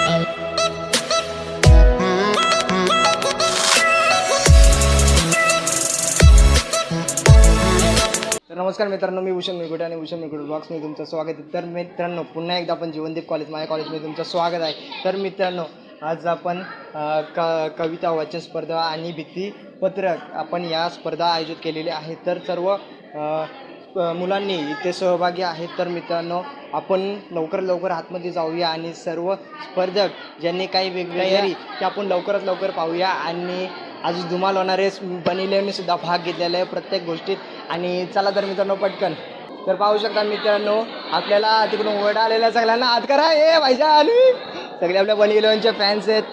नमस्कार मित्रांनो, मी भूषण मेघोटे आणि भूषण मेघोटे ब्लॉग्समध्ये तुमचं स्वागत आहे. तर मित्रांनो, पुन्हा एकदा आपण जीवनदीप कॉलेज माझ्या कॉलेजमध्ये तुमचं स्वागत आहे. तर मित्रांनो, आज आपण कविता वाचन स्पर्धा आणि भित्तीपत्रक आपण या स्पर्धा आयोजित केलेल्या आहेत. तर सर्व मुलांनी इथे सहभागी आहेत. तर मित्रांनो, आपण लवकर आतमध्ये जाऊया आणि सर्व स्पर्धक ज्यांनी काही वेगवेगळी ते आपण लवकरात लवकर पाहूया. आणि आज धुमाल होणारे बनिलेने सुद्धा भाग घेतलेला आहे प्रत्येक गोष्टीत. आणि चला तर मित्रांनो, पटकन तर पाहू शकता मित्रांनो, आपल्याला तिकडून ओरडा आलेला, सगळ्यांना हात करा, हे भाईजान, सगळे आपल्या बनिलेचे फॅन्स आहेत.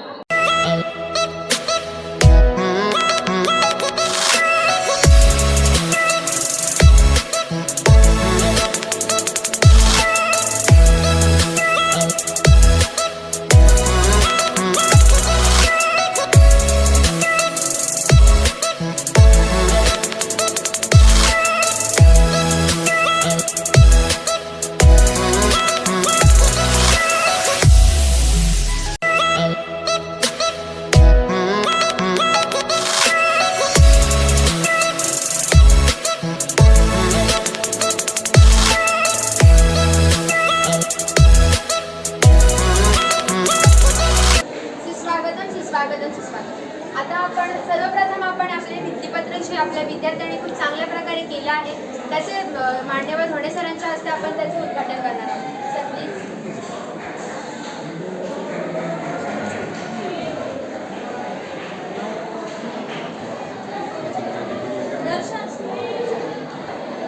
आता आपण सर्वप्रथम आपले भित्तीपत्रक जे आपल्या विद्यार्थ्यांनी खूप चांगल्या प्रकारे केले आहे, त्याचे मान्यवर धोणे सरांच्या हस्ते आपण त्याचे उद्घाटन करणार आहोत. Sir please.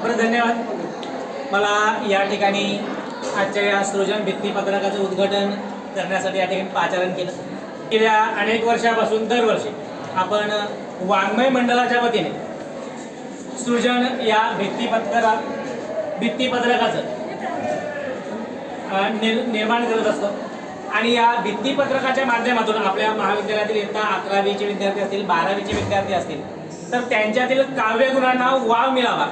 बरं, धन्यवाद. मला या ठिकाणी आजच्या या सृजन भित्तीपत्रकाचं उद्घाटन करण्यासाठी या ठिकाणी पाचारण केलं. गेल्या अनेक वर्षापासून दरवर्षी आपण वाङ्मय मंडळाच्या वतीने सृजन या भित्तीपत्रकाचं निर्माण करत असतो. आणि या भित्तीपत्रकाच्या माध्यमातून आपल्या महाविद्यालयातील इयत्ता 11वीचे विद्यार्थी असतील, 12वीचे विद्यार्थी असतील, तर त्यांच्यातील काव्यगुणांना वाव मिळावा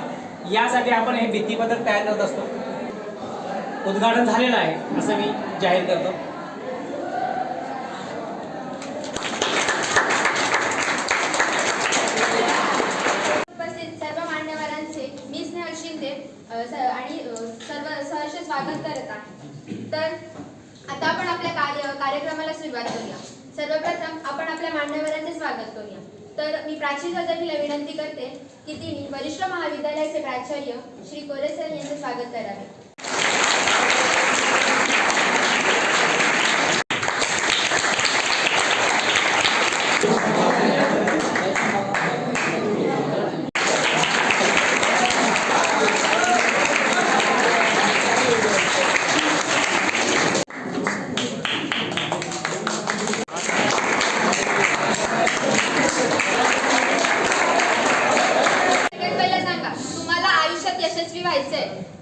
यासाठी आपण हे भित्तीपत्रक तयार करत असतो. उद्घाटन झालेलं आहे असं मी जाहीर करतो. आणि सर्व सहर्ष स्वागत करत आहे. तर आता आपण आपल्या कार्यक्रमाला सुरुवात करूया. सर्वप्रथम आपण आपल्या मान्यवरांचे स्वागत करूया. तर मी प्राची चौधरीला विनंती करते की तिने वरिष्ठ महाविद्यालयाचे प्राचार्य श्री कोरे सर यांचे स्वागत करावे.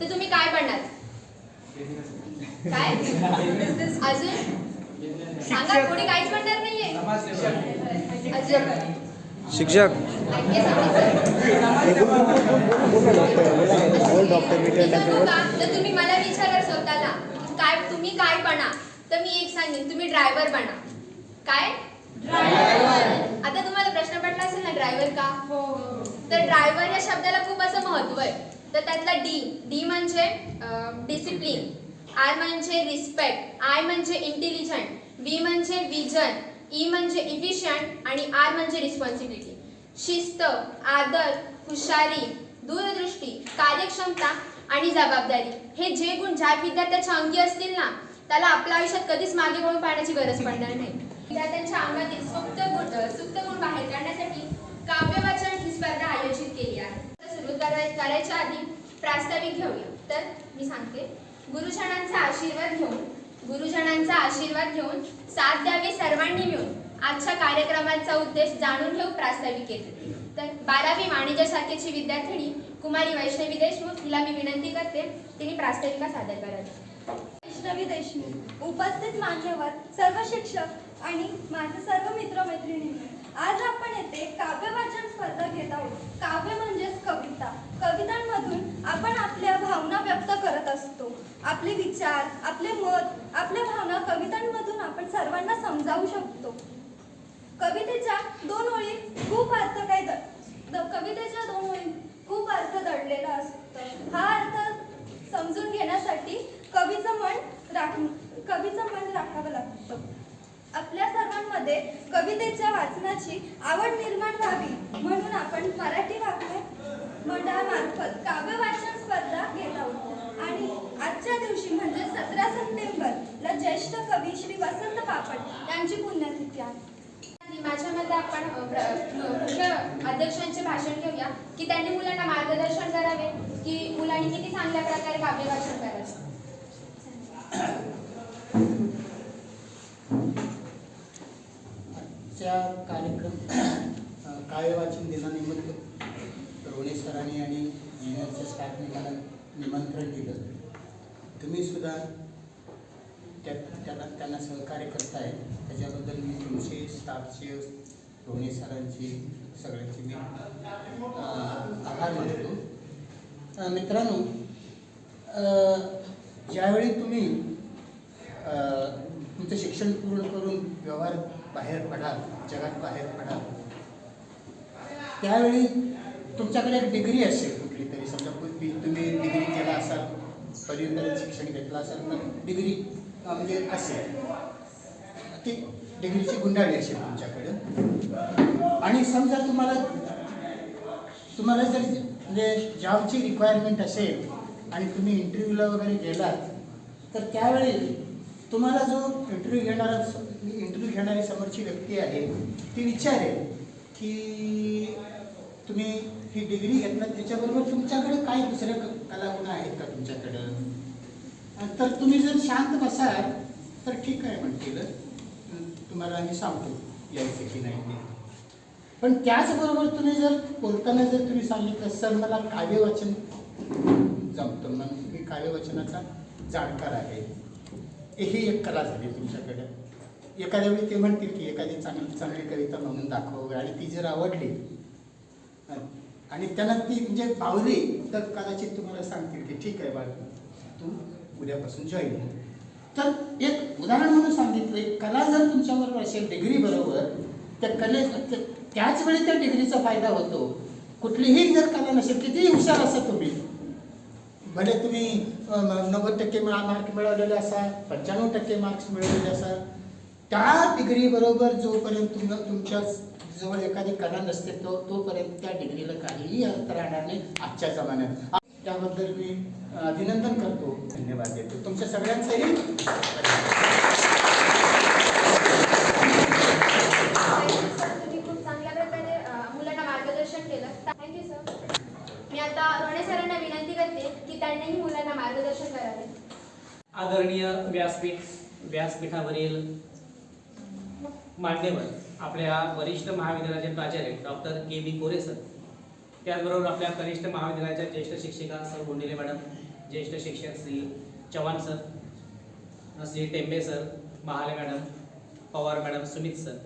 तर तुम्ही काय बनणार? काय अजून सांगा. कोणी काहीच बनणार नाहीये. अजून शिक्षक. तर तुम्ही मला विचारा स्वतःला काय तुम्ही काय बना, तर मी एक सांगेन, तुम्ही ड्रायव्हर बना. काय ड्रायव्हर? आता तुम्हाला प्रश्न पडला असेल ना, ड्रायव्हर का? तर ड्रायव्हर या शब्दाला खूप असं महत्व आहे. तर त्यातला डी म्हणजे डिसिप्लिन, आर म्हणजे रिस्पेक्ट, आय म्हणजे इंटेलिजंट, व्ही म्हणजे विजन, ई म्हणजे इफिशियंट आणि आर म्हणजे रिस्पॉन्सिबिलिटी. शिस्त, आदर, हुशारी, दूरदृष्टी, कार्यक्षमता आणि जबाबदारी हे जे गुण ज्या विद्यार्थ्याच्या अंगी असतील ना, त्याला आपल्या आयुष्यात कधीच मागे वळून पाहण्याची गरज पडणार नाही. विद्यार्थ्यांच्या अंगातील सुप्त गुण बाहेर काढण्यासाठी काव्यवाचन ही स्पर्धा आयोजित केली आहे. सुरू करायच्या आधी प्रास्ताविक घेऊया. तर मी सांगते, गुरुजनांचा आशीर्वाद घेऊन साथ द्यावी सर्वांनी मिळून आजच्या कार्यक्रमाचा उद्देश जाणून घेऊ प्रास्ताविक येते. तर 12वी वाणिज्य शाखेची विद्यार्थिनी कुमारी वैष्णवी देशमुख हिला मी विनंती करते, तिने प्रास्ताविका सादर करावी. वैष्णवी देशमुख, उपस्थित मान्यवर, सर्व शिक्षक आणि माझे सर्व मित्रमैत्रिणी, आज आपण येथे काव्यवाचन स्पर्धा घेत आहोत. काव्य म्हणजेच कविता. कवितांमधून आपण आपल्या भावना व्यक्त करत असतो. आपले विचार, आपले मत, आपल्या भावना कवितांमधून आपण सर्व सर्वांना समजावू शकतो. कवितेच्या दोन ओळीत खूप अर्थ कवितेच्या दोन ओळीत खूप अर्थ दडलेला असतो. हा अर्थ समजून घेण्यासाठी कवीचं मन राखावं लागतं. आपल्या सर्वांमध्ये कवितेच्या वाचनाची आवड निर्माण व्हावी म्हणून आपण मराठी वाङ्मय मंडळामार्फत काव्य वाचन स्पर्धा घेत आहोत. आणि आजच्या दिवशी म्हणजे 17 सप्टेंबरला ज्येष्ठ कवी श्री वसंत बापट यांची पुण्यतिथी आहे. माझ्या मते आपण मुख्य अध्यक्षांचे भाषण घेऊया की त्यांनी मुलांना मार्गदर्शन करावे की मुलांनी किती चांगल्या प्रकारे काव्य वाचन करायचं. आजच्या कार्यक्रम काव्य वाचन दिनानिमित्त रोणे सरांनी आणि इंजिनिअरच्या स्टाफने मला निमंत्रण दिलं. तुम्ही सुद्धा त्यांना सहकार्य करताय त्याच्याबद्दल मी तुमचे स्टाफचे रोणे सरांची सगळ्यांची मी आभार मानतो. मित्रांनो, ज्यावेळी तुम्ही तुमचं शिक्षण पूर्ण करून व्यवहार बाहेर पडाल, जगात बाहेर पडाल, त्यावेळी तुमच्याकडे एक डिग्री असेल कुठली तरी. समजा तुम्ही डिग्री केला असाल, पदवीधर शिक्षण घेतलं असाल तर डिग्री म्हणजे असेल, ती डिग्रीची गुंडाळी असेल तुमच्याकडं. आणि समजा तुम्हाला जर म्हणजे जॉबची रिक्वायरमेंट असेल आणि तुम्ही इंटरव्ह्यूला वगैरे गेलात तर त्यावेळी तुम्हाला जो इंटरव्ह्यू घेणारी समोरची व्यक्ती आहे ती विचारेल की तुम्ही ही डिग्री घेतलात त्याच्याबरोबर तुमच्याकडे काही दुसऱ्या कलागुण आहेत का तुमच्याकडं. तर तुम्ही जर शांत बसाल तर ठीक आहे म्हणतील, तुम्हाला आम्ही सांगतो यायचं की नाही ते. पण त्याचबरोबर तुम्ही जर बोलताना जर तुम्ही सांगितलं सर मला काव्य वाचन जमतं, मग मी काव्य वाचनाचा जाणकार आहे, ही एक कला झाली तुमच्याकडे. एखाद्या वेळी ते म्हणतील की एखादी चांगली कविता म्हणून दाखव आणि ती जर आवडली आणि त्यांना ती म्हणजे भावली तर कदाचित तुम्हाला सांगतील की ठीक आहे बाळ तू उद्यापासून जॉईन हो. तर एक उदाहरण म्हणून सांगितलं, एक कला जर तुमच्याबरोबर असेल डिग्री बरोबर, त्या त्याच वेळी त्या डिग्रीचा फायदा होतो. कुठलीही जर कला नसेल, कितीही हुशार असा तुम्ही, भले तुम्ही 90% मार्क मिळवलेले असाल, 95% मार्क्स मिळवलेले असाल, त्या डिग्री बरोबर जोपर्यंत तुमच्या जवळ एखादी कला नसते तोपर्यंत त्या डिग्रीला काहीही अर्थ राहणार नाही आजच्या जमान्यात. त्याबद्दल मी अभिनंदन करतो, धन्यवाद देतो तुमच्या सगळ्यांचंही. तुम्ही खूप चांगल्या प्रकारे मुलांना मार्गदर्शन केलं. Thank you sir. मी आता रोणे सरांना विनंती करते की त्यांनीही मुलांना मार्गदर्शन करावे. आदरणीय व्यासपीठावरील मान्यवर, आपल्या वरिष्ठ महाविद्यालयाचे प्राचार्य डॉक्टर के.बी. कोरे सर, त्याचबरोबर आपल्या कनिष्ठ महाविद्यालयाच्या ज्येष्ठ शिक्षिका सर गोंडेले मॅडम, ज्येष्ठ शिक्षक Shri Chavan sir, Shri Tembe sir, Mahale madam, Pawar madam, Sumit sir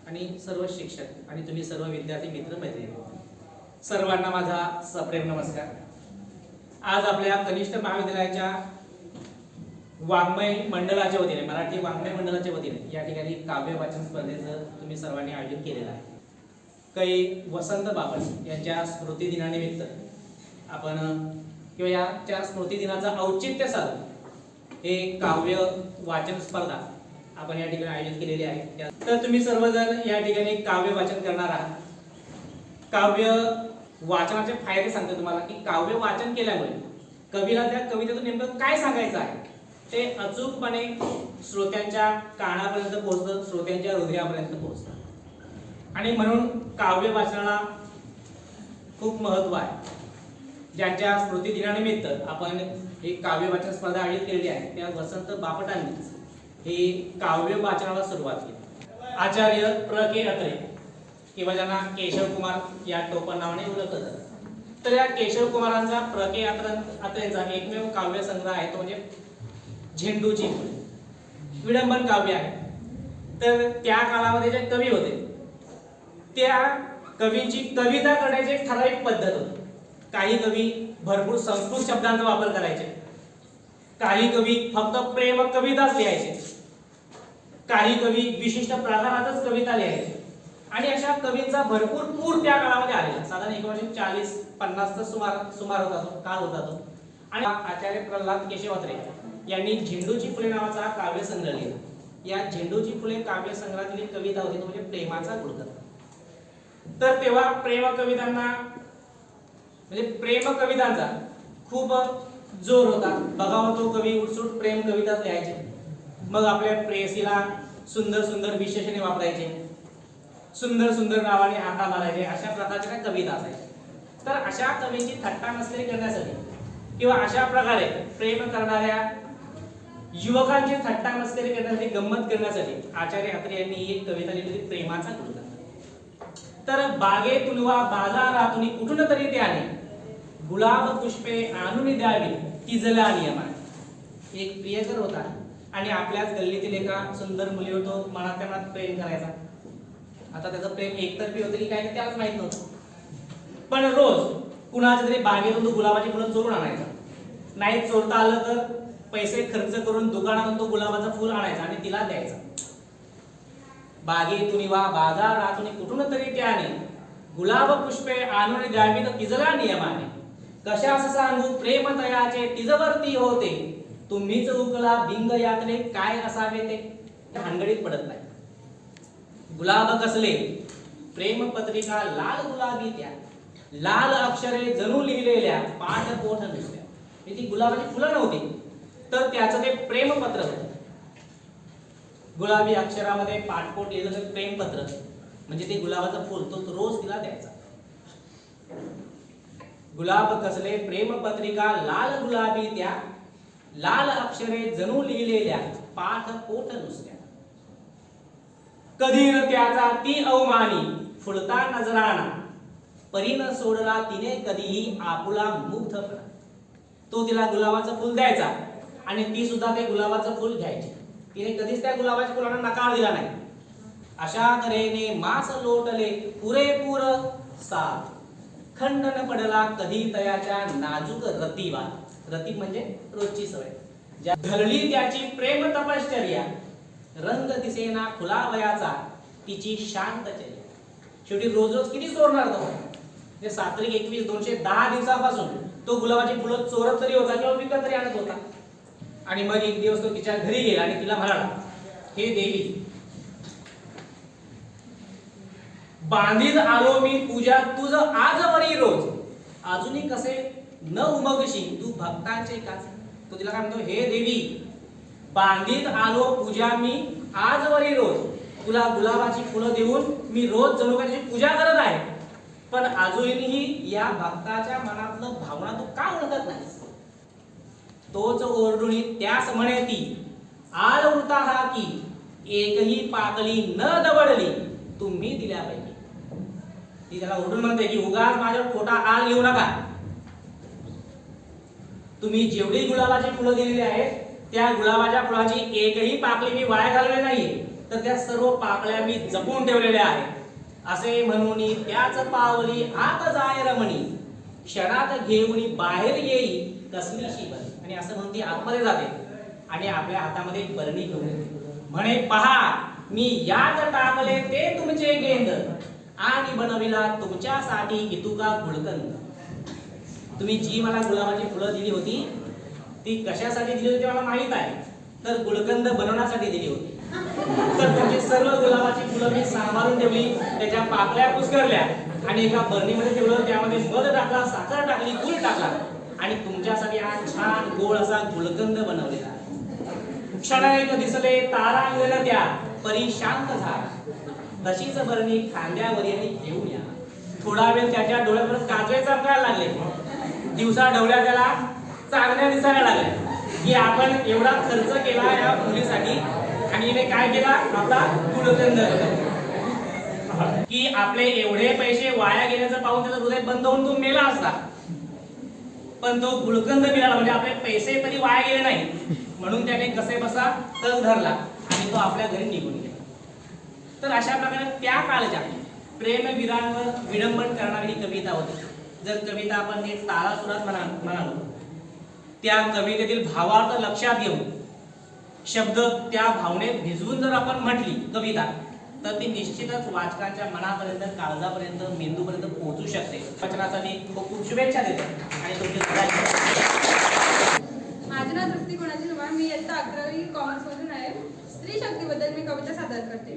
आणि सर्व शिक्षक आणि तुम्ही सर्व विद्यार्थी मित्र मैत्रिणी, सर्वांना माझा सप्रेम नमस्कार. आज आपल्या कनिष्ठ महाविद्यालयाच्या वाङ्मय मंडळाच्या वतीने, मराठी वाङ्मय मंडळाच्या वतीने या ठिकाणी काव्य वाचन स्पर्धेचं तुम्ही सर्वांनी आयोजन केलेलं आहे. काही वसंत बापट यांच्या स्मृतिदिनानिमित्त आपण किंवा याच्या स्मृतिदिनाचं औचित्य साधून हे काव्य वाचन स्पर्धा आपण या ठिकाणी आयोजित केलेली आहे. तर तुम्ही सर्वजण या ठिकाणी काव्य वाचन करणार आहात. काव्य वाचनाचे फायदे सांगतो तुम्हाला की काव्य वाचन केल्यामुळे कवीला त्या कवितेतून नेमकं काय सांगायचं आहे ते अचूकपणे श्रोत्यांच्या कानापर्यंत पोहोचतं, श्रोत्यांच्या हृदयापर्यंत पोहोचतं. आणि म्हणून काव्य वाचनाला खूप महत्त्व आहे. ज्यांच्या स्मृतिदिनानिमित्त आपण ही काव्य वाचन स्पर्धा आयोजित केलेली आहे त्या वसंत बापटांनी ही काव्य वाचनाला सुरुवात केली. आचार्य प्र के अत्रे किंवा ज्यांना केशव कुमार या टोपण नावाने ओळखलं जातं, तर या केशव कुमारांचा प्र के अत्रेंचा एकमेव काव्य संग्रह आहे तो म्हणजे झेंडूची फुले, विडंबन काव्य आहे. तर त्या काळामध्ये जे कवी होते त्या कवीची कविता करण्याची एक ठराविक पद्धत होती. काही कवी भरपूर संस्कृत शब्दांचा वापर करायचे, काही कवी फक्त प्रेम कविताच लिहायचे, काही कवी विशिष्ट प्रकारातच कविता लिहायचे आणि अशा कवींचा भरपूर पूर त्या काळामध्ये आलेला. साधारण 1940-50चा सुमार होता तो काळ होता तो. आणि आचार्य प्रल्हाद केशवात्रे यांनी झेंडूची फुले नावाचा हा काव्यसंग्रह लिहिला. या झेंडूची फुले काव्यसंग्रहातील एक कविता होती, तो म्हणजे प्रेमाचा गुणकथा. तर तेव्हा प्रेम कवितांचा खूप जोर होता. बघावं तो कवी उठसूट प्रेम कविताच लिहायचे. मग आपल्या प्रेयसीला सुंदर सुंदर विशेषणे वापरायचे, सुंदर सुंदर नावाने हाका मारायचे, अशा प्रकारच्या काही कविता असायच्या. तर अशा कवींची थट्टा मस्करी करण्यासाठी किंवा अशा प्रकारे प्रेम करणाऱ्या युवकांची थट्टा मस्करी करण्यासाठी, गंमत करण्यासाठी आचार्य अत्रे यांनी एक कविता लिहिली होती, प्रेमाचा गुणकथा. तर बागेतून वा बाजारातून कुठून तरी त्याने गुलाब पुष्पे आणून द्यावी तिजला नियमाने. एक प्रियकर होता आणि आपल्याच गल्लीतील एका सुंदर मुलीवर तो मनात प्रेम करायचा. आता त्याचं प्रेम एकतर्फी होतं की काय ते त्यालाच माहित नव्हतं. पण रोज कुणाच्या तरी बागेतून तो गुलाबाची फुलं चोरून आणायचा. नाही चोरता आलं तर पैसे खर्च करून दुकानातून तो गुलाबाचं फुल आणायचा आणि तिला द्यायचा. बागेतून वा बाजारातून कुठून तरी त्याने गुलाब पुष्पे आणून द्यावी तर तिजला नियमाने. कशास सांगू प्रेम तयाचे तिजवरती होते, तुम्हीच उकला बिंग यातले काय असावे ते. भानगडीत पडत नाही. गुलाब कसले प्रेम पत्रिका लाल गुलाबी त्या, लाल अक्षरे जणू लिहिलेल्या पाठ पोठ नुसत्या. ती गुलाबाची फुलं नव्हती तर त्याचं ते प्रेमपत्र होतं. गुलाबी अक्षरामध्ये पाठपोट लिहिलं प्रेमपत्र म्हणजे ते गुलाबाचं फुल, तो रोज तिला द्यायचा. गुलाब कसले प्रेमपत्रिका लाल गुलाबी त्या, लाल अक्षरे जणू लिहिलेल्या पाठ पोट नुसत्या. कधी न त्याचा ती अवमानी फुलता नजराना, परीन सोडला तिने कधीही आपुला मुग्धपणा. तो तिला गुलाबाचं फुल द्यायचा आणि ती सुद्धा ते गुलाबाचं फुल घ्यायची. तिने कधीच त्या गुलाबाच्या फुलांना नकार दिला नाही. अशा तऱ्हेने मास लोटले पुरेपूर साथ, खंड न पडला कधी तयाच्या नाजूक रतिवा. रती म्हणजे रोजची सवय. ज्या धरली त्याची प्रेम तपश्चर्या, रंग दिसेना खुलावयाचा तिची शांत चर्या. शेवटी रोज रोज किती चोरणार तो? म्हणजे 7-21-210 दिवसापासून तो गुलाबाची फुलं चोरत तरी होता किंवा विकत तरी आणत होता. आणि मग एक दिवस तो तिच्या घरी गेला आणि तिला म्हणाला, हे देवी, बांधील आलो मी पूजा तुझ आजवरी रोज, अजूनही कसे न उमगशी तू भक्तांचे काच. तो तिला काय म्हणतो, हे देवी, बांधीत आलो पूजा मी आजवरी रोज, तुला गुलाबाची फुलं देऊन मी रोज जणू काय तुझी पूजा करत आहे, पण अजूनही या भक्ताच्या मनातलं भावना तू का ओळखत नाहीस? तोच ओरडुनी त्यास म्हणे ती, आल वृता हा की एकही पाकली न दवडली तुम्ही दिल्यापैकी. ती त्याला ओरडून म्हणते की उगाच माझ्यावर खोटा आल घेऊ नका. तुम्ही जेवढी गुलाबाची फुलं दिलेली आहेत त्या गुलाबाच्या फुलाची एकही पाकळी मी वाया घालवली नाहीये, तर त्या सर्व पाकळ्या मी जपून ठेवलेल्या आहेत. असे म्हणून त्याच पावली आत जाय रमणी, क्षणात घेऊन बाहेर येई कसलीशी बरणी. आणि असं म्हणून ती आतमध्ये जाते आणि आपल्या हातामध्ये एक बरणी घेऊन येते. म्हणे पहा मी यात टाकले ते तुमचे गेंद, आणि बनविला तुमच्यासाठी इतुका गुळकंद. तुम्ही जी मला गुलाबाची फुलं दिली होती ती कशासाठी दिली होती मला माहित आहे, तर गुळकंद बनवण्यासाठी दिली होती. तर तुमची सर्व गुलाबाची फुलं मी सांभाळून ठेवली, त्याच्या पाकळ्या कुस्करल्या आणि एका बरणीमध्ये ठेवलं. त्यामध्ये मध टाकला, साखर टाकली, गूळ टाकला आणि तुमच्यासाठी हा छान गोड असा गुळकंद बनवलेला. क्षणैक दिसले तारांगण त्या, परी शांत झाला, तशीच बरणी खांद्यावरी आणि घेऊन या. थोडा वेळ त्याच्या डोळ्यावर काजळे चमकायला लागले. दिवसा ढवळ्या त्याला चांगल्या दिसायला लागल्या की आपण एवढा खर्च केला या मुलीसाठी आणि हिने काय केला, आपला गुळकंद की आपले एवढे पैसे वाया गेल्याचं पाहून त्याचं हृदय बंद होऊन तो मेला असता, पण तो गुळकंद मिळाला म्हणजे आपले पैसे तरी वाया गेले नाही. म्हणून त्याने कसे बसा तग धरला आणि तो आपल्या घरी निघून गेला. तर अशा प्रकारे त्या काळच्या प्रेमवीरांवर विडंबन करणारी कविता होती. जर कविता आपण नीट तालासुरात म्हणालो, त्या कवितेतील भावार्थ लक्षात घेऊन शब्द त्या भावनेत भिजवून जर आपण म्हटली कविता, तर ती निश्चितच वाचकांच्या मनापर्यंत, काळजापर्यंत, मेंदूपर्यंत पोहोचू शकते. वाचनासाठी खूप खूप शुभेच्छा देतो आणि तुमची माझे नाव तृप्ती गुणाजी धुमाळ. मी इयत्ता 11वी कॉमर्समधून आहे. स्त्री शक्तीबद्दल मी कविता सादर करते.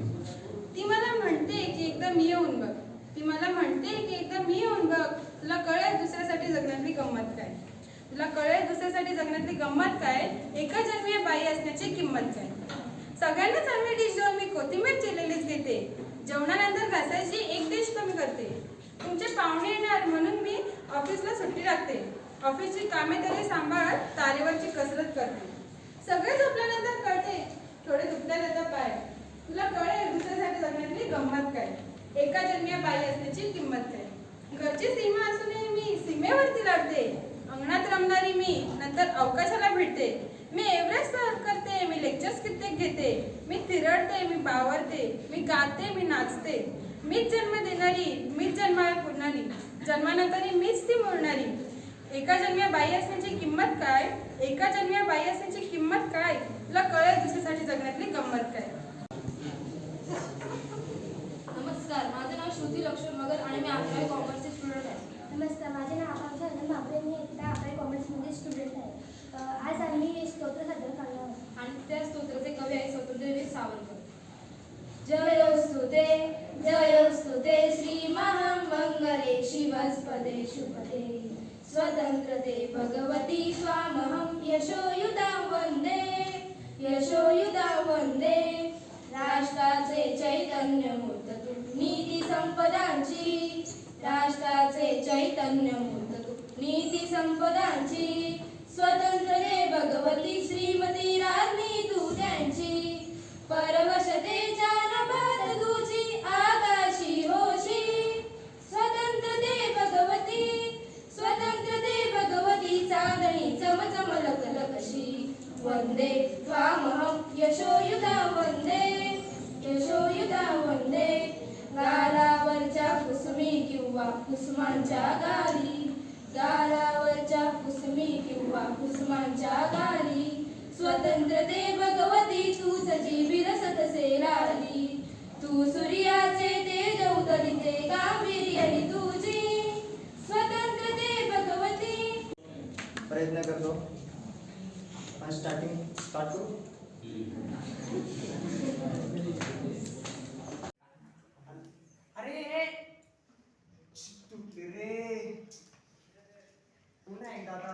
ती मला म्हणते की एकदा मी येऊन बघ. ती मला म्हणते की एकदा मी येऊन बघ. तुला कळेल दुसऱ्यासाठी जगण्यातली गंमत काय. तुला कळेल दुसऱ्यासाठी जगण्यातली गंमत काय. एका जन्मी बाई असण्याची किंमत काय. सगळ्यांना चांगली डिश जेवण मी कोथिंबीर चिरलेलीच घेते. जेवणानंतर घासायची एक डिश कमी करते. तुमचे पाहुणे येणार म्हणून मी ऑफिसला सुट्टी लागते. ऑफिसची कामे तरी सांभाळत तारेवरची कसरत करते. सगळे झोपल्यानंतर कळते थोडे दुखण्यात येतात पाय. तुला कळेल दुसऱ्यासाठी जगण्यातली गंमत काय. एका जन्मी बाई असण्याची किंमत काय. घरची सीमा असूनही मी सीमेवरती लढते. अंगणात रमणारी मी नंतर अवकाशाला भिडते. मी एव्हरेस्ट सर करते. मी लेक्चर्स कित्येक घेते. मी थिरडते. मी बावरते. मी गाते. मी नाचते. मीच जन्म देणारी. मीच जन्माला पुरणारी. जन्मानंतरही मीच ती मुरणारी. एका जन्मी बाई असण्याची किंमत काय. एका जन्मी बाई असण्याची किंमत काय. तुला कळेल दुसऱ्यासाठी जगण्यातली गंमत काय. नमस्कार, माझं नाव श्रुती लक्ष्मण मगर आणि मी 11वी कॉमर्सचे स्टुडंट आहे. नमस्कार, माझे नाव आकांक्षा आनंद भापरे. मी इयत्ता 11वी कॉमर्समध्ये स्टुडंट आहे. आज आम्ही स्तोत्र सादर करणार आहोत. आणि त्या स्तोत्राचे कवी आहे स्वातंत्र्यवीर सावरकर. जयोस्तुते जयोस्तुते श्री महामंगले शिवस्पदे शुभदे स्वतंत्रते भगवती स्वामहं यशोयुतां वन्दे यशोयुतां वन्दे. राष्ट्राचे चैतन्य मूर्त तू नीती संपदांची. राष्ट्राचे चैतन्य मूर्त तू नीती संपदांची. स्वतंत्रते भगवती श्रीमती राज्ञी तू त्यांची. परवशतेच्या नभात तुझी आकाशी होशी. स्वतंत्रते भगवती स्वतंत्रते भगवती चांदणी चमचम लकलकशी. वंदे त्वामहं यशोयुतां वंदे यशोयुतां वंदे. गालावरच्या कुसुमी किंवा कुसुमांच्या गाली. गालावरच्या कुसुमी किंवा कुसुमांच्या गाली. स्वतंत्रते भगवती तूच जी विरसत सेलाली. तू सूर्याचे तेज उतरिते गांभीर्य ही तुझी. स्वतंत्रते भगवती. प्रयत्न करतो. स्टार्टिंग स्टार्ट करू. अरे रे पुन्हा एकदा आता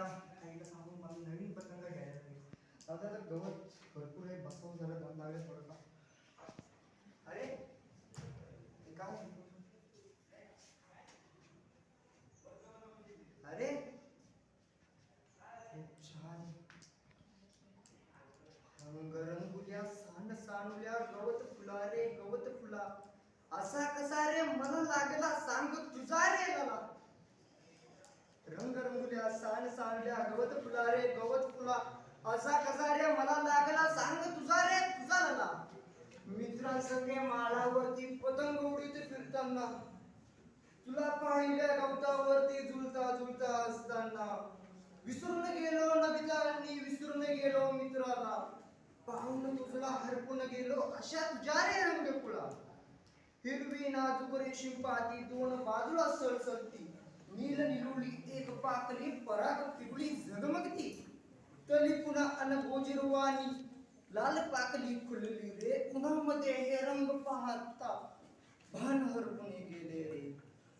सांगून मला नवीन पतंग घ्यायला लागेल. आता तर गवत भरपूर आहे. बसवून जरा दम लागेल थोडंफार. अरे काय अरे छान रंगरंगुल्या सांड सांडल्या गवत फुला रे गवत फुला. असा कसा रे मला लागला सांग तुझा रे लला. रंगरंगुल्या सांड सांडल्या गवत फुला रे गवत फुला. असा कसा रे मला लागला सांग तुझा रे तुझा लला. मित्रांसंगे माळावरती पतंग उडीत फिरताना तुला पाहिल्या गवतावरती झुलता झुलता असताना. विसरून गेलो नबितांनी विसरून गेलो मित्राला. पाहून तुझला हरपून गेलो अशा तुझ्या रे रंगफुला. हिरवी नाजूक रेशीम पाती दोन बाजूला सळसळती. नील निलुली एक पाकळी पराग पिवळी झगमगती. तली पुन्हा अनगोजिरवाणी लाल पाकळी खुलली रे. उन्हामध्ये हे रंग पाहता भान हरपून गेले रे.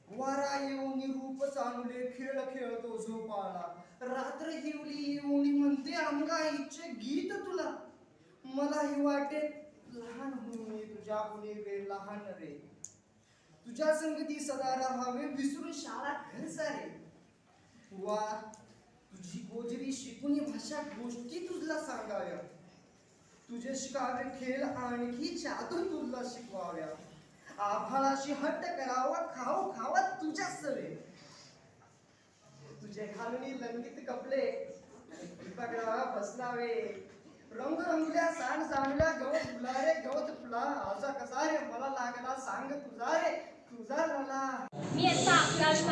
वारा येऊन रूप चांगले खेळ खेळतो झोपाळा. रात्र हिवली येऊन म्हणते अंगाईचे गीत तुला. मलाही वाटे लहान होणे तुझ्या गुणे रे लहान रे. तुझ्या संगती सदा राहावे विसरून शाळा घर सारे. वा तुझी गोजरी शिकून भाषा गोष्टी तुझला सांगाव्या. तुझे शिकावे खेळ आणखी जादू तुला शिकवाव्या. आभाळाशी हट्ट करावा खाऊ खावा तुझ्या सवे. तुझे घालून लंगीत कपडे पगडावा बसलावे. रंग रंगल्या सांड सांडल्या गवत फुला रे गवत फुला. असा कसा रे मला लागला सांग तुझा रे तुझा लला. मी इयत्ता 11वी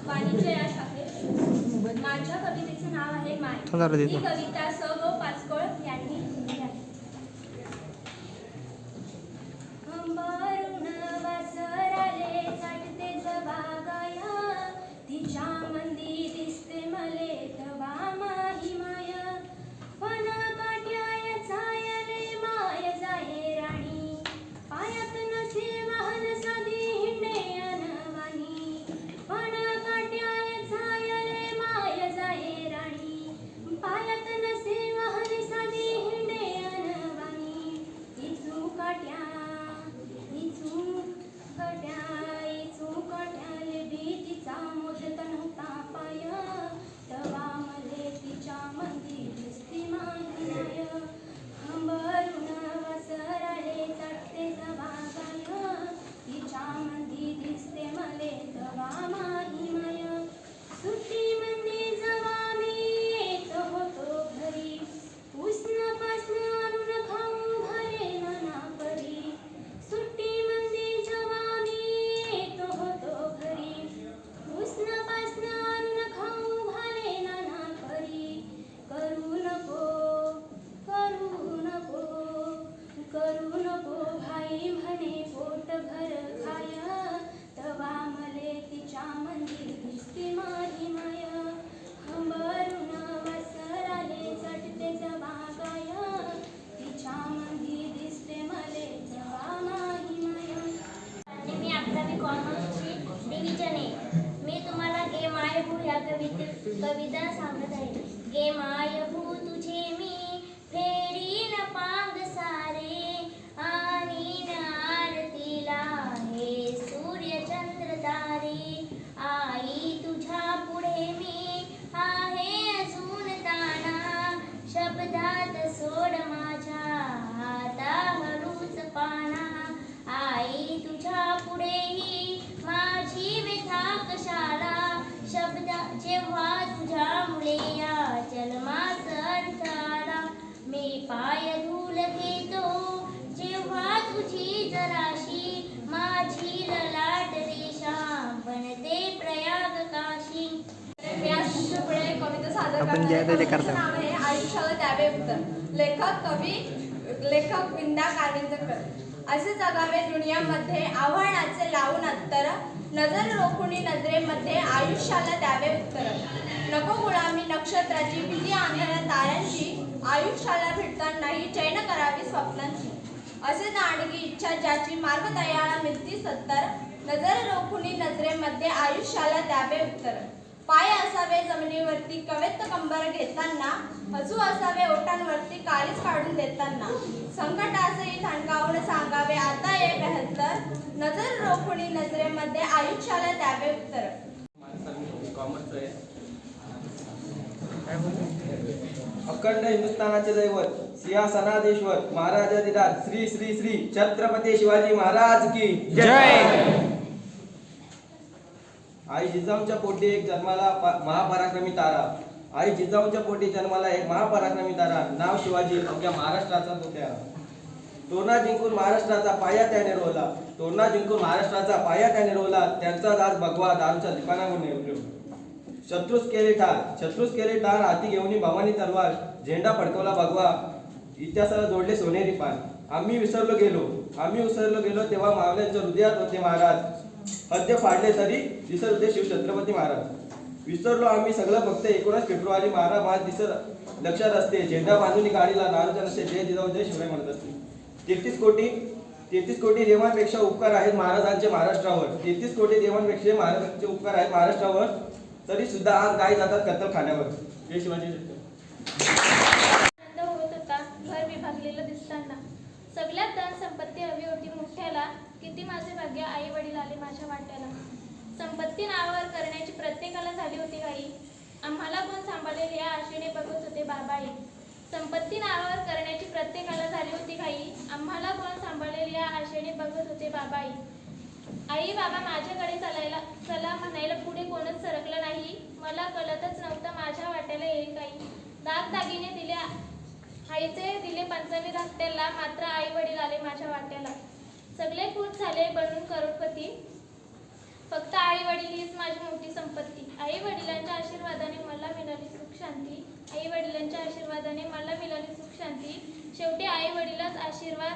वाणिज्य या शाखेत. माझ्या कवितेचे नाव आहे माय. ही कविता स व पाचकोळ यांनी घर खाय तवा मले तिच्या मंदी दिसते माझी माय हंबरून वसराले चटते जवागाय तिच्या मंदी दिसते मले तवा माझी माय मी 11वी कॉमर्सची डिव्हिजन आहे. मी तुम्हाला गे माय भू या कविता सांगत आहे. गे माय भू तुझे मी फेरीन पांग सारे आणि आरतीला हे सूर्य चंद्र तारे. आई तुझ्या पुढे मी आहे अजून ताना शब्दात सोड माझ्या हाता हळूच पाना. आई तुझ्या पुढेही माझी व्यथा कशाला शब्दा जेव्हा तुझ्या मुळे या जन्मास अर्थ आला. मी पाय धूल घेतो जेव्हा तुझी जराशी माझी ललाट रेषा बनते प्रयाग काशी. मी आज तुमच्यापुढे कविता सादर आपण जे आहे ते करणार करतो. आहे. नाव आहे आयुष्याला द्यावे उत्तर. लेखक विंदा कारंजकर. असे जगावे दुनियामध्ये आव्हानाचे लावून अंतर नजर रोखुनी नजरेमध्ये आयुष्याला द्यावे उत्तर. नको गुलामी नक्षत्राची भीती आणणाऱ्या ताऱ्यांची आयुष्याला भेटताना नाही चैन करावी स्वप्नांची. असे जाणगी इच्छा ज्याची मार्ग दयाळा मिळती सत्तर नजर रोखुनी नजरेमध्ये आयुष्याला द्यावे उत्तर. पाय असावे जमिनीवरती कवेत कंबर घेताना हसू असावे ओठांवरती काळीच काढून देताना. संकटासही थंडकावून सांगावे आता ये बेहत्तर नजर रोखुनी नजरेमध्ये आयुष्याला द्यावे उत्तर. अखंड हिंदुस्थानाचे दैवत सिंहासनाधीश्वर महाराजाधिराज श्री श्री श्री छत्रपती शिवाजी महाराज की जय. आई जिजाऊंच्या पोटी एक जन्माला महापराक्रमी तारा. आई जिजाऊंच्या पोटी जन्माला एक महापराक्रमी तारा. नाव शिवाजी अवघ्या महाराष्ट्राचा पुतळा. तोरणा जिंकून महाराष्ट्राचा पाया त्याने रोवला. तोरणा जिंकून महाराष्ट्राचा पाया त्याने रोवला. त्यांचा दास भगवा दारूच्या दुकानावर नेमलो. शत्रूस केले ठार हाती घेऊन भवानी तलवार. झेंडा फडकवला भगवा इतिहासाला जोडले सोनेरी पान. आम्ही विसरलो गेलो तेव्हा मावल्यांच्या हृदयात होते महाराज. हद्द फाडले तरी दिसत होते शिवछत्रपती महाराज. विसरलो आम्ही सगळं फक्त 19 फेब्रुवारी 12 मार्च दिसत लक्षात असते. झेंडा बांधून गाडीला दारूच्या नसते जय जिजाऊ जय शिवाय म्हणत असते. 33 कोटी देवांपेक्षा उपकार आहेत महाराजांचे महाराष्ट्रावर. 33 कोटी देवांपेक्षा महाराजांचे उपकार आहेत महाराष्ट्रावर. तरी सुद्धा आज गाय जातात कत्तलखान्यावर. जय शिवाजी. आनंद होत होता घर विभागलेलं दिसताना. सगळ्यात धन संपत्ती हवी होती मोठ्याला. किती माझे भाग्य आई वडील आले माझ्या वाट्याला. संपत्ती नावावर करण्याची प्रत्येकाला झाली होती घाई. आम्हाला कोण सांभाळेल या आशेने बघत होते बाबाई. संपत्ती नावावर करण्याची प्रत्येकाला झाली होती घाई. आम्हाला कोण सांभाळेल या आशेने बघत होते बाबाई. आई बाबा माझ्याकडे चला म्हणायला पुढे कोणच सरकलं नाही. मला कळतच नव्हतं माझ्या वाट्याला येईल काही. दागदागिने दिले आईचे दिले पंचमी धाकट्याला. मात्र आई वडील आले माझ्या वाट्याला. सगळे खुश झाले बनून करोडपती. फक्त आई वडील हीच माझी मोठी संपत्ती. आई वडिलांच्या आशीर्वादाने मला मिळाली सुख शांती. आई वडिलांच्या आशीर्वादाने मला मिळाली सुख शांती. शेवटी आई वडिलाच आशीर्वाद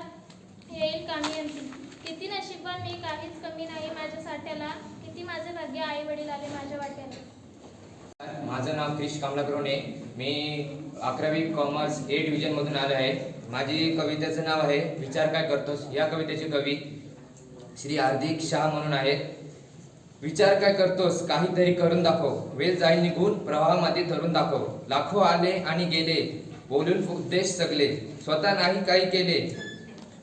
येईल कामी अंती. किती नशीबवान मी काहीच कमी नाही माझ्या साठ्याला. किती माझे भाग्य आई वडील आले माझ्या वाट्याला. माझं नाव क्रिश कमलाकरोने. मी 11वी कॉमर्स ए डिव्हिजनमधून आलो आहे. माझी कवितेचं नाव आहे विचार काय करतोस. या कवितेचे कवी श्री हार्दिक शाह म्हणून आहेत. विचार काय करतोस काहीतरी करून दाखव. वेळ जाईल निघून प्रवाहामध्ये धरून दाखव. लाखो आले आणि गेले बोलून उपदेश सगळे. स्वतः नाही काही केले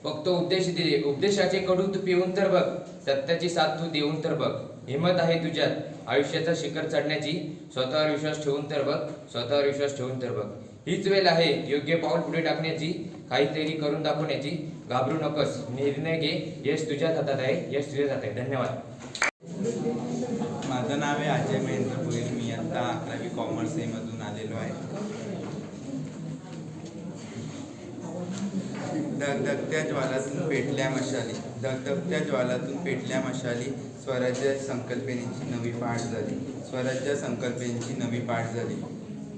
फक्त उपदेश दिले. उपदेशाचे कडू तू पिऊन तर बघ. सत्याची साथ तू देऊन तर बघ. हिंमत आहे तुझ्यात आयुष्याचा शिखर चढण्याची. स्वतःवर विश्वास ठेवून तर बघ. स्वतःवर विश्वास ठेवून तर बघ. हीच वेळ आहे योग्य पाऊल पुढे टाकण्याची. काहीतरी करून दाखवण्याची. घाबरू नकोस निर्णय घे. यश तुझ्याच हातात आहे. यश तुझ्याच हातात आहे. धन्यवाद. माझं नाव आहे अजय महेंद्र भोईर. मी आता 11वी कॉमर्स ए मधून आलेलो आहे. धगधगत्या ज्वालातून पेटल्या मशाली. धगधगत्या ज्वालातून पेटल्या मशाली. स्वराज्य संकल्पनेची नवी पाठ झाली. स्वराज्य संकल्पनेची नवी पाठ झाली.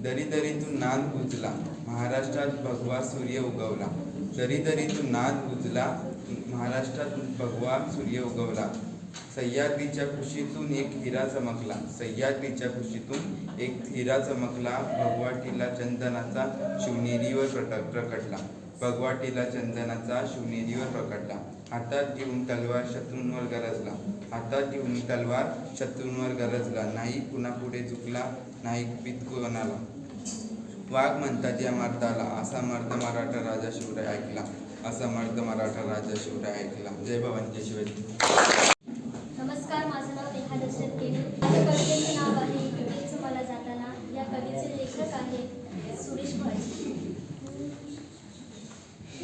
दरीदरीतून नाद बुजला महाराष्ट्रात भगवा सूर्य उगवला. दरीदरीतून नाद बुजला महाराष्ट्रात भगवा सूर्य उगवला. सह्याद्रीच्या कुशीतून एक हिरा चमकला. सह्याद्रीच्या कुशीतून एक हिरा चमकला. भगवाटीला चंदनाचा शिवनेरीवर प्रकटला. भगवाटीला चंदनाचा शिवनेरीवर प्रकटला. हातात घेऊन तलवार शत्रूंवर गरजला. हातात घेऊन तलवार शत्रूंवर गरजला. नाही कुणापुढे झुकला, नाही भीत कोणाला. वाघ म्हणतात या मर्दाला, असा मर्द मराठा राजा शिवराय ऐकला. असा मर्द मराठा राजा शिवराय ऐकला. जय भवानी जय शिवाजी. नमस्कार, माझं नाव नेहा दशरथ केली. माझ्या कवितेचं नाव आहे इकडेच मला जाताना. या कवितेचे लेखक आहेत सुरेश भाई.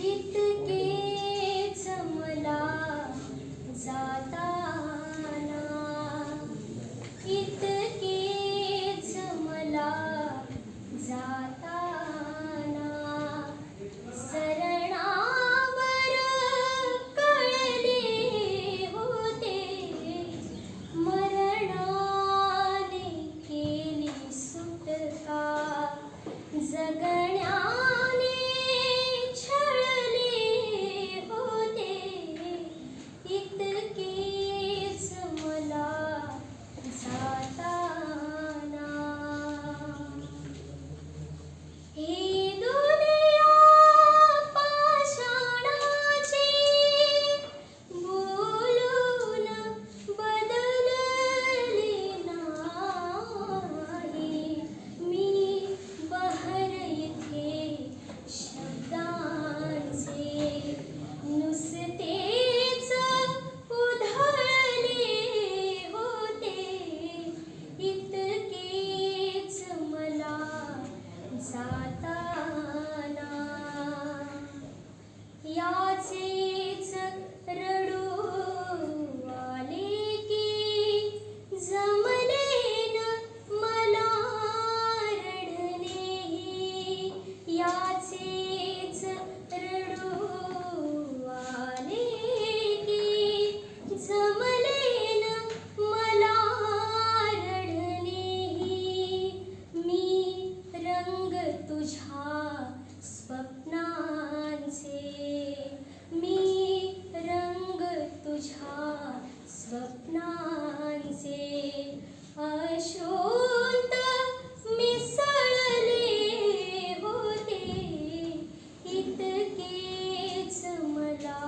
इतकेच मला जाताना, इतकेच मला जाताना, सरणावर कळले होते, मरणाने केली सुटका, जगण्याने छळले होते, इतकेच मला जाताना. ही दुनिया पाषाणाची बोलून बदलली नाही. मी बहर इथे शब्दांचे नुसतेच उधळले होते, इतकेच मला जाताना. याचेच रडू आले की जमलेन मला रडणेही. याचेच रडू आले की जमलेन मला रडणेही. मी रंग तुझ्या स्वप्नांचे, मी रंग तुझ्या स्वप्नांचे, अश्रूंत मिसळले होते, इतकेच मला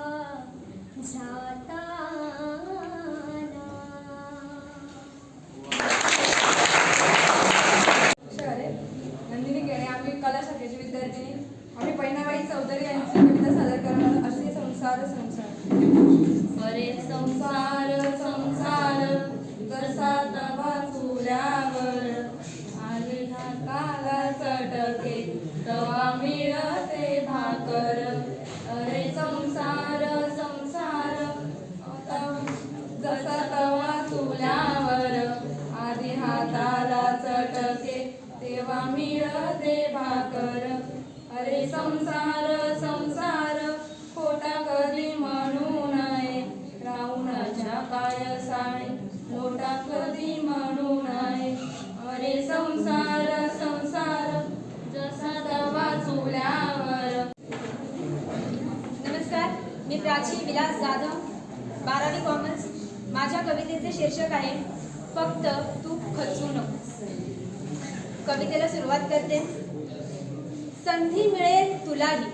जाताना. शहरे नंदिनी केणे, आम्ही कला शाखेची विद्यार्थिनी. आम्ही पैनाबाई चौधरी यांची कविता सादर करणार. असे संसार संसार. अरे संसार संसार जसा तवा चुल्यावर आणि हाताला चटके तवा मिळते भाकर. अरे संसार संसार जसा तवा चुल्यावर आधी हाताला चटके तेव्हा मिळते भाकर. अरे संसार संसार खोटा कधी म्हणू नये, रावणाच्या पायसाने मोठा कधी म्हणू नये. अरे संसार संसार जसा तवा चुल्यावर. नमस्कार, मी प्राची विलास जाधव, 12वी कॉमर्स. माझ्या कवितेचे शीर्षक आहे फक्त तू खचू नकोस. कवितेला सुरुवात करते. संधी मिळेल तुलाही,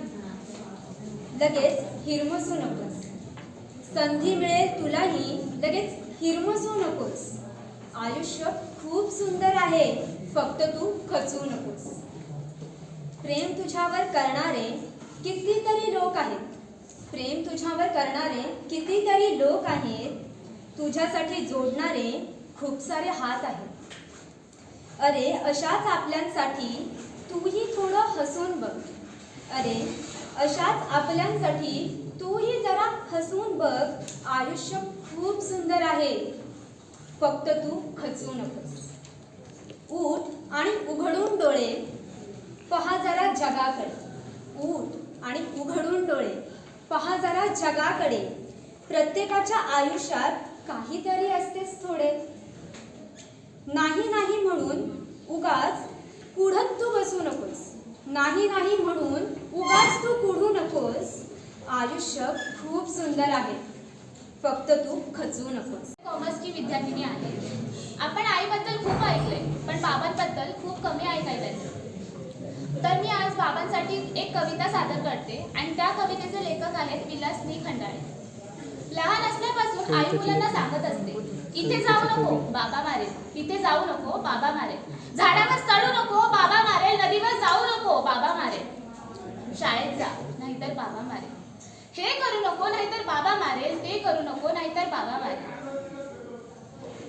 लगेच हिरमसू नकोस. संधी मिळेल तुलाही, लगेच हिरमसू नकोस. आयुष्य खूप सुंदर आहे, फक्त तू खचू नकोस. प्रेम तुझ्यावर करणारे कितीतरी लोक आहेत. प्रेम तुझ्यावर करणारे कितीतरी लोक आहेत. तुझ्यासाठी जोडणारे खूप सारे हात आहेत. अरे अशाच आपल्यांसाठी तूही थोडं हसून बघ. अरे अशाच आपल्यांसाठी तूही जरा हसून बघ. आयुष्य खूप सुंदर आहे, फक्त तू खचू नकोस. उठ आणि उघडून डोळे पहा जरा जगाकडे. उठ आणि उघडून डोळे पहा जरा जगाकडे. प्रत्येकाच्या आयुष्यात काहीतरी असतेच थोडे. नाही नाही म्हणून उगाच कुढत तू बसू नकोस. नाही नाही म्हणून उगाच तू कुढू नकोस. आयुष्य खूप सुंदर आहे, फक्त तू खचवू नकोस. कॉमर्सची विद्यार्थिनी आहे. आपण आईबद्दल खूप ऐकलंय, पण बाबांबद्दल खूप कमी ऐकायला येतं. तर मी आज बाबांसाठी एक कविता सादर करते आणि त्या कवितेचे लेखक आहेत विलास नि खंडाळे. लहान असल्यापासून आई मुलांना सांगत असते, इथे जाऊ नको बाबा मारेल, तिथे जाऊ नको बाबा मारेल, झाडावर चढू नको बाबा मारेल, नदीवर जाऊ नको बाबा मारेल, शाळेत जा नाहीतर बाबा मारेल, हे करू नको नाहीतर बाबा मारेल, ते करू नको नाहीतर बाबा मारेल.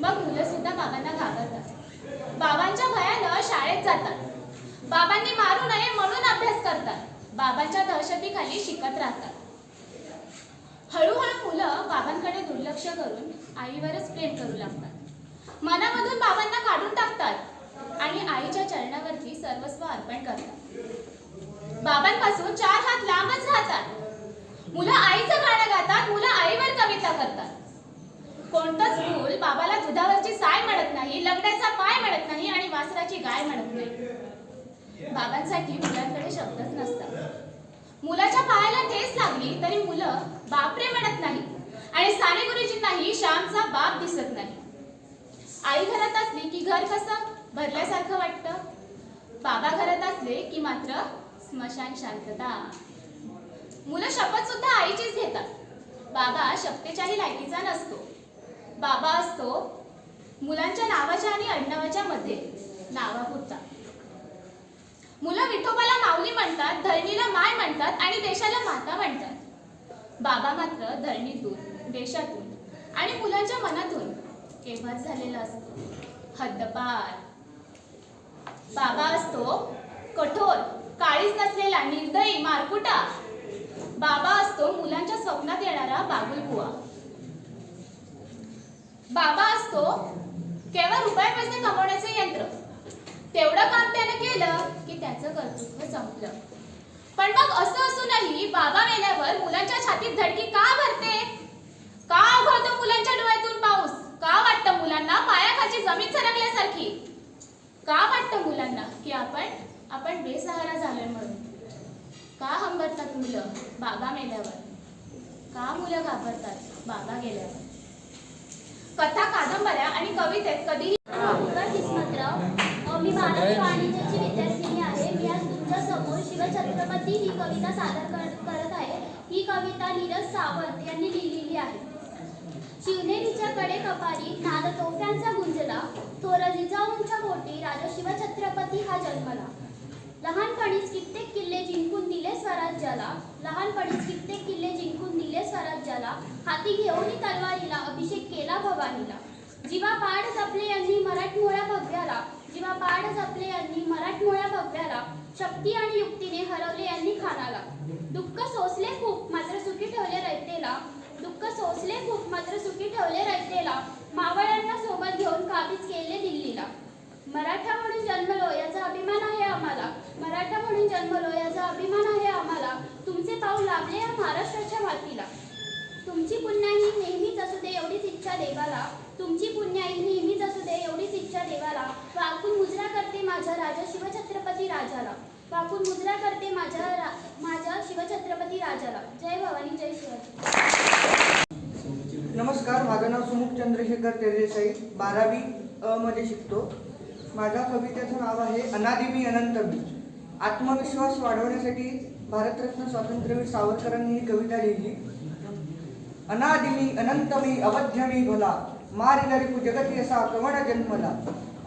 मग मुलं सुद्धा बाबांना घाबरतात. बाबांच्या भयानं शाळेत जातात. बाबांनी मारू नये म्हणून अभ्यास करतात. बाबांच्या दहशतीखाली शिकत राहतात. हळूहळू मुलं बाबांकडे दुर्लक्ष करून आईवरच प्रेम करू लागतात. मनामधून बाबांना काढून टाकतात आणि आईच्या चरणावरती सर्वस्व अर्पण करतात. बाबांपासून 4 हात लांबच राहतात. मुलं आईचं गाणं गातात, मुलं आईवर कविता करतात. कोणतंच मूल बाबाला दुधावरची साय म्हणत नाही, लग्नाचा पाय म्हणत नाही आणि वासराची गाय म्हणत नाही. बाबांसाठी मुलांकडे शब्दच नसतात. मुलाच्या पायाला ठेस लागली तरी मुलं बापरे म्हणत नाही आणि साने गुरुजींनाही श्यामचा बाप दिसत नाही. आई घरात असली की घर कसं भरल्यासारखं वाटतं. बाबा घरात असले की मात्र स्मशान शांतता. मुलं शपथ सुद्धा आईचीच घेतात. बाबा शपथेच्याही लायकीचा नसतो. बाबा असतो मुलांच्या नावाच्या आणि आडनावाच्या मध्ये नावापुरता. मुलं विठोबाला माऊली म्हणतात, धरणीला माय म्हणतात आणि देशाला माता म्हणतात. बाबा मात्र धरणीतून, देशातून आणि मुलांच्या मनातून केव्हाच झालेला असतो हद्दपार. बाबा असतो कठोर, काळीज नसलेला, निर्दयी, मारकुटा. बाबा असतो मुलांच्या स्वप्नात येणारा बागुलबुवा. बाबा असतो केवळ रुपये पैसे कमवण्याचे यंत्र. तेवढं काम त्यानं केलं की त्याचं कर्तृत्व संपलं. पण मग असं असूनही बाबा मेल्यावर मुलांच्या छातीत धडकी का भरते? का ओघळतो मुलांच्या डोळ्यातून पाऊस? का वाटतं मुलांना पायाखालची जमीन सरकल्यासारखी? का वाटतं मुलांना की आपण बेसहारा झालोय म्हणून? का हंबरतात मुलं बाबा मेल्यावर? का मुलं घाबरतात बाबा गेल्यावर? कथा, कादंबऱ्या आणि कवितेत कधीही किस्मतराव, मी बारावी वाणिज्याची विद्यार्थिनी आहे. मी आज तुमच्या समोर शिवछत्रपती ही कविता सादर करत आहे. ही कविता नीरज सावंत यांनी लिहिलेली आहे. शिवनेरीच्या कडे कपारी नाद तोफ्यांचा गुंजला, थोर जिजाऊंच्या पोटी राजा शिवछत्रपती हा जन्मला. लहानपणीच कित्येक किल्ले जिंकून दिले स्वराज्याला, लहानपणीच कित्येक किल्ले जिंकून दिले स्वराज्याला, हाती घेऊन तलवारीला अभिषेक केला भवानीला. जीवा पाड जपले यांनी मराठमोळ्या भव्याला, जीवा पाड जपले यांनी मराठमोळ्या भव्याला, शक्ती आणि युक्तीने हरवले यांनी खानाला. दुःख सोसले खूप मात्र सुखी ठेवले रयतेला, दुःख सोसले खूप मात्र सुखी ठेवले रयतेला, मावळ्यांना सोबत घेऊन काबीज केले दिल्लीला. मराठा म्हणून जन्मलो याचा अभिमान आहे आम्हाला, मराठा म्हणून जन्मलो याचा अभिमान आहे आम्हाला. तुमचे पाऊल लाभले या महाराष्ट्राच्या मातीला. तुमची पुण्याई नेहमीच असू दे एवढीच इच्छा देवाला, तुमची पुण्याई नेहमीच असू दे एवढीच इच्छा देवाला. वाकून मुजरा करते माझ्या राजा शिवछत्रपती राजाला, वाकून मुजरा करते माझ्या शिवछत्रपती राजाला. जय भवानी, जय शिवाजी. नमस्कार, माझं नाव सुमुख चंद्रशेखर तेरदेसाई, 12वी मध्ये शिकतो. माझ्या कवितेचं नाव आहे अनादि मी अनंत मी. आत्मविश्वास वाढवण्यासाठी भारतरत्न स्वातंत्र्यवीर सावरकरांनी ही कविता लिहिली. अनादि मी अनंत मी अवध्य मी भला, मारिलरिपु जगती असा कवण जन्मला.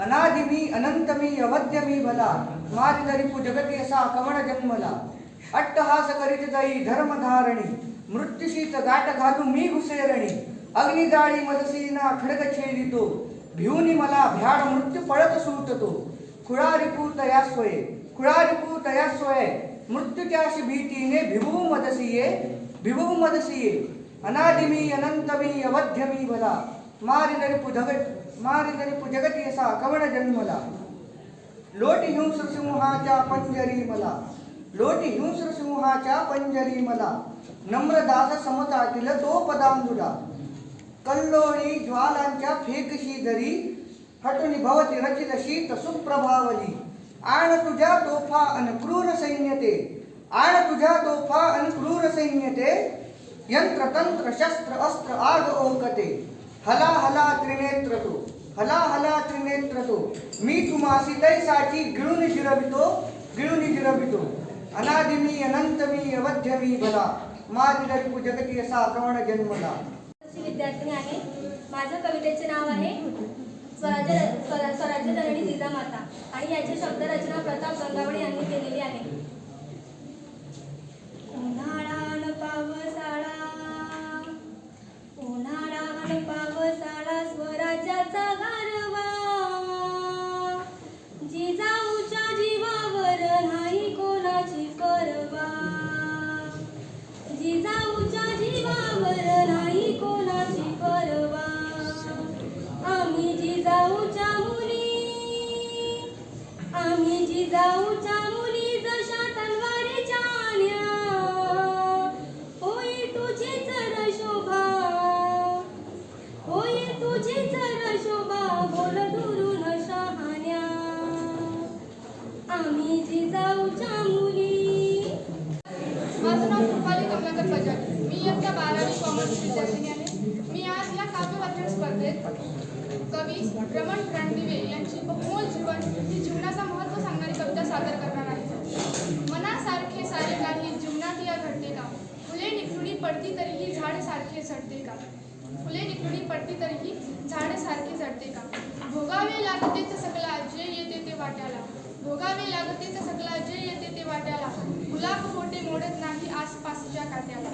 अनादि मी अनंत मी अवध्य मी भला, मारिलरिपु जगती असा कवण जन्मला. अट्टहास करीत जाई धर्मधारणी, मृत्यूशीच गाठ घालू मी घुसेरणी. अग्निजाळी मदसीना खडग छेदितो, भिवनी मला भ्याड मृत्यू पळत सुटतो. खुळारिपू तयास्वये, खुळारिपू तयास्वये, मृत्यूच्याशी भीतीने भिवू मदसिये, भिवू मदसिये. अनादि मी अनंत मी अवध्य मी भला, मारिलरिपु जगती असा कवण जन्मला. लोटी हिंस्र सिंहाच्या पंजरी मला, लोटी हिंस्र सिंहाच्या पंजरी मला. नम्रदास समतातील तो पदांजुला, कल्लोळी ज्वालांच्या फेकशी जरी, हटुनी भवती रचित शीत सुप्रभावली. आण तुझ्या तोफा अन क्रूर सैन्यते, आण तुझ्या तोफा अन क्रूर सैन्यते यंत्र तंत्र शस्त्र अस्त्र आग ओंकते हला हला त्रिनेत्र तो हला हला त्रिनेत्र तो मी तुम्हासी तैसाठी गिळून जिरवितो अनादि मी अनंत मी अवध्य मी भला माझी दरी जगती असा कवण जन्मला. विद्यार्थिनी आहे. माझ्या कवितेचे नाव आहे स्वराज्य जननी जिजामाता आणि याची शब्दरचना प्रताप गंगावणे यांनी केलेली आहे. उन्हाळा पावसाळा स्वराज्याचा गारवा जिजाऊच्या जीवावर नाही कोणाची परवा जिजाऊच्या जीवावर नाही कोणाची परवा आम्ही जिजाऊच्या मुली जशा तलवारीच्या आण्या होय तुझी जर शोभा बोल दुरून शहाण्या आम्ही जिजाऊच्या मुली. माझं नाव कृपाली कमलाकर बजाज. मी इयत्ता 12वी कॉमर्स विद्यार्थिनी आहे. मी आज या काव्यवाचन स्पर्धेत कवी रमण रणदिवे यांची बहुमोल जीवन ही जीवनाचा महत्त्व सांगणारी कविता सादर करणार आहे. मनासारखे सारे काही जीवनात या घडते का फुले निखळून पडती तरीही झाड सारखे झडते का फुले निखळून पडती तरीही झाड सारखे झडते का भोगावे लागतेच सकला जे येते ते वाट्याला भोगावे लागतेच सकला जे येते ते वाट्याला गुलाब खोटे मोडत नाही आसपासच्या काट्याला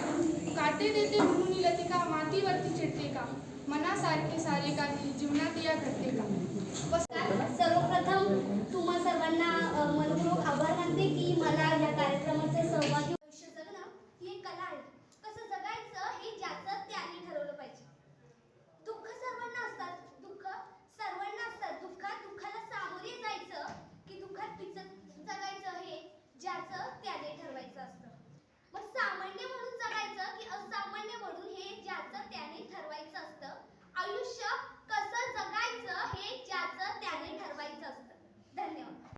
काटे देते म्हणून लतिका मातीवरती चिडते का मनासारखे सारे काही जीवनात या घडते का. सर्वप्रथम तुम्हा सर्वांना मनपूर्वक